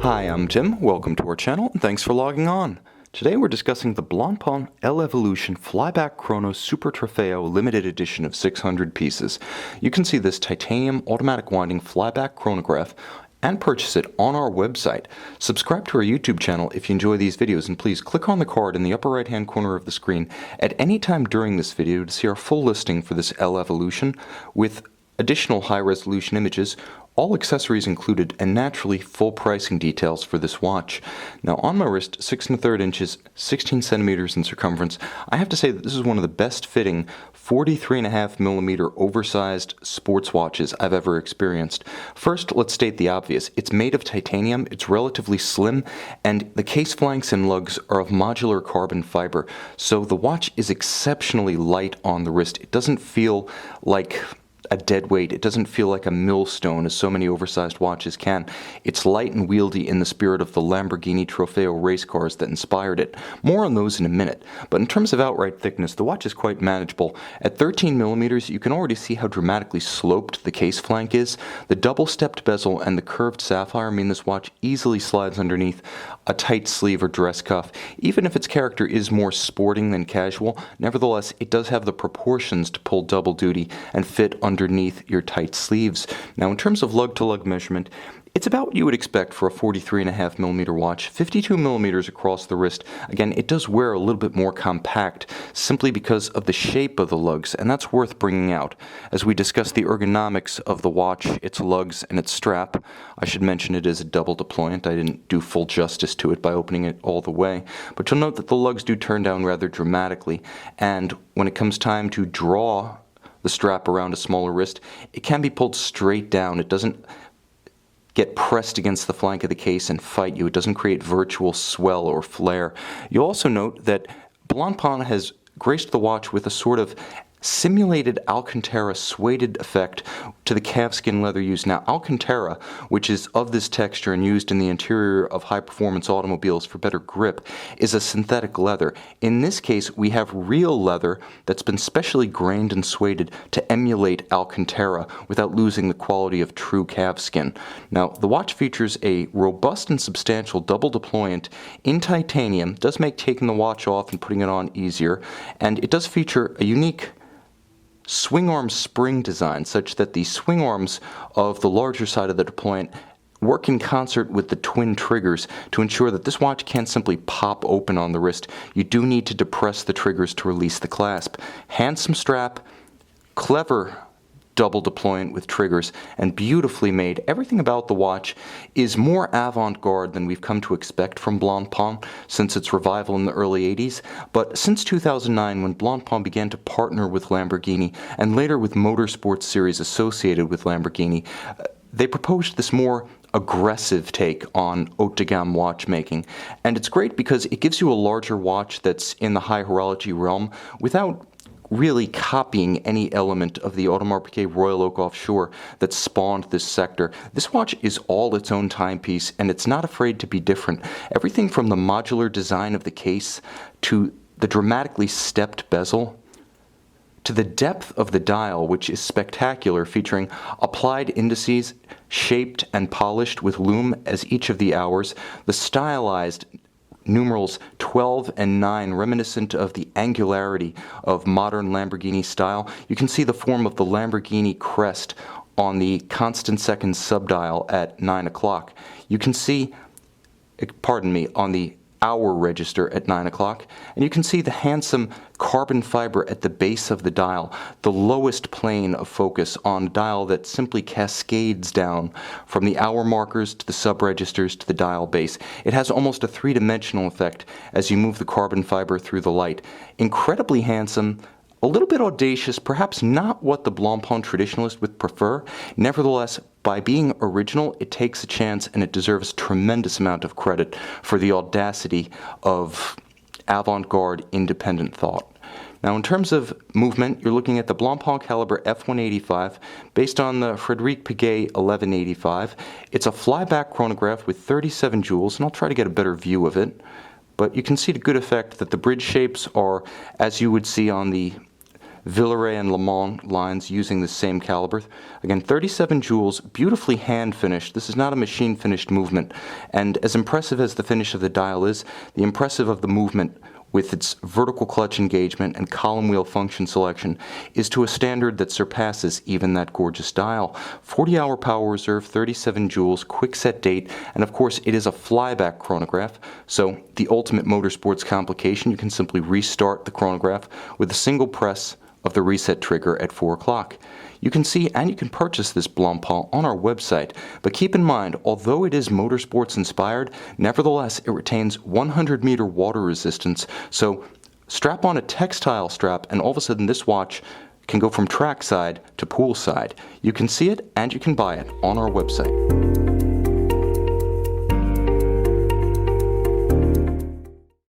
Hi, I'm Tim. Welcome to our channel, and thanks for logging on. Today we're discussing the Blancpain L-Evolution Flyback Chrono Super Trofeo limited edition of 600 pieces. You can see this titanium automatic winding flyback chronograph and purchase it on our website. Subscribe to our YouTube channel if you enjoy these videos, and please click on the card in the upper right hand corner of the screen at any time during this video to see our full listing for this L-Evolution with additional high-resolution images, all accessories included, and naturally full pricing details for this watch. Now on my wrist, 6 1/3 inches, 16 centimeters in circumference, I have to say that this is one of the best fitting 43.5mm oversized sports watches I've ever experienced. First, let's state the obvious. It's made of titanium, it's relatively slim, and the case flanks and lugs are of modular carbon fiber, so the watch is exceptionally light on the wrist. It doesn't feel like a dead weight. It doesn't feel like a millstone as so many oversized watches can. It's light and wieldy in the spirit of the Lamborghini Trofeo race cars that inspired it. More on those in a minute. But in terms of outright thickness, the watch is quite manageable. At 13mm, you can already see how dramatically sloped the case flank is. The double-stepped bezel and the curved sapphire mean this watch easily slides underneath a tight sleeve or dress cuff. Even if its character is more sporting than casual, nevertheless, it does have the proportions to pull double duty and fit underneath your tight sleeves. Now in terms of lug-to-lug measurement, it's about what you would expect for a 43.5mm watch, 52mm across the wrist. Again, it does wear a little bit more compact simply because of the shape of the lugs, and that's worth bringing out. As we discuss the ergonomics of the watch, its lugs, and its strap, I should mention it is a double deployant. I didn't do full justice to it by opening it all the way, but you'll note that the lugs do turn down rather dramatically, and when it comes time to draw the strap around a smaller wrist, it can be pulled straight down. It doesn't get pressed against the flank of the case and fight you. It doesn't create virtual swell or flare. You'll also note that Blancpan has graced the watch with a sort of simulated Alcantara suede effect to the calfskin leather used. Now, Alcantara, which is of this texture and used in the interior of high-performance automobiles for better grip, is a synthetic leather. In this case, we have real leather that's been specially grained and sueded to emulate Alcantara without losing the quality of true calfskin. Now, the watch features a robust and substantial double deployant in titanium. It does make taking the watch off and putting it on easier, and it does feature a unique swing arm spring design such that the swing arms of the larger side of the deployant work in concert with the twin triggers to ensure that this watch can't simply pop open on the wrist. You do need to depress the triggers to release the clasp. Handsome strap, clever double deployant with triggers, and beautifully made. Everything about the watch is more avant-garde than we've come to expect from Blancpain since its revival in the early 80s, but since 2009 when Blancpain began to partner with Lamborghini and later with motorsports series associated with Lamborghini, they proposed this more aggressive take on haute de gamme watchmaking, and it's great because it gives you a larger watch that's in the high horology realm without really copying any element of the Audemars Royal Oak Offshore that spawned this sector. This watch is all its own timepiece, and it's not afraid to be different. Everything from the modular design of the case to the dramatically stepped bezel to the depth of the dial, which is spectacular, featuring applied indices shaped and polished with lume as each of the hours, the stylized numerals 12 and 9 reminiscent of the angularity of modern Lamborghini style. You can see the form of the Lamborghini crest on the constant seconds subdial at 9 o'clock. You can see, pardon me, on the hour register at 9 o'clock, and you can see the handsome carbon fiber at the base of the dial, the lowest plane of focus on a dial that simply cascades down from the hour markers to the sub-registers to the dial base. It has almost a three-dimensional effect as you move the carbon fiber through the light. Incredibly handsome, a little bit audacious, perhaps not what the Blancpain traditionalist would prefer. Nevertheless, by being original, it takes a chance and it deserves a tremendous amount of credit for the audacity of avant-garde independent thought. Now in terms of movement, you're looking at the Blancpain caliber F185 based on the Frédéric Piguet 1185. It's a flyback chronograph with 37 jewels, and I'll try to get a better view of it. But you can see to good effect that the bridge shapes are as you would see on the Villeray and Le Mans lines using the same caliber. Again, 37 jewels, beautifully hand finished. This is not a machine finished movement. And as impressive as the finish of the dial is, the impressive of the movement with its vertical clutch engagement and column wheel function selection is to a standard that surpasses even that gorgeous dial. 40-hour power reserve, 37 joules, quick set date, and of course it is a flyback chronograph, so the ultimate motorsports complication. You can simply restart the chronograph with a single press of the reset trigger at 4 o'clock. You can see and you can purchase this Blancpain on our website, but keep in mind, although it is motorsports inspired, nevertheless it retains 100-meter water resistance, so strap on a textile strap and all of a sudden this watch can go from trackside to poolside. You can see it and you can buy it on our website.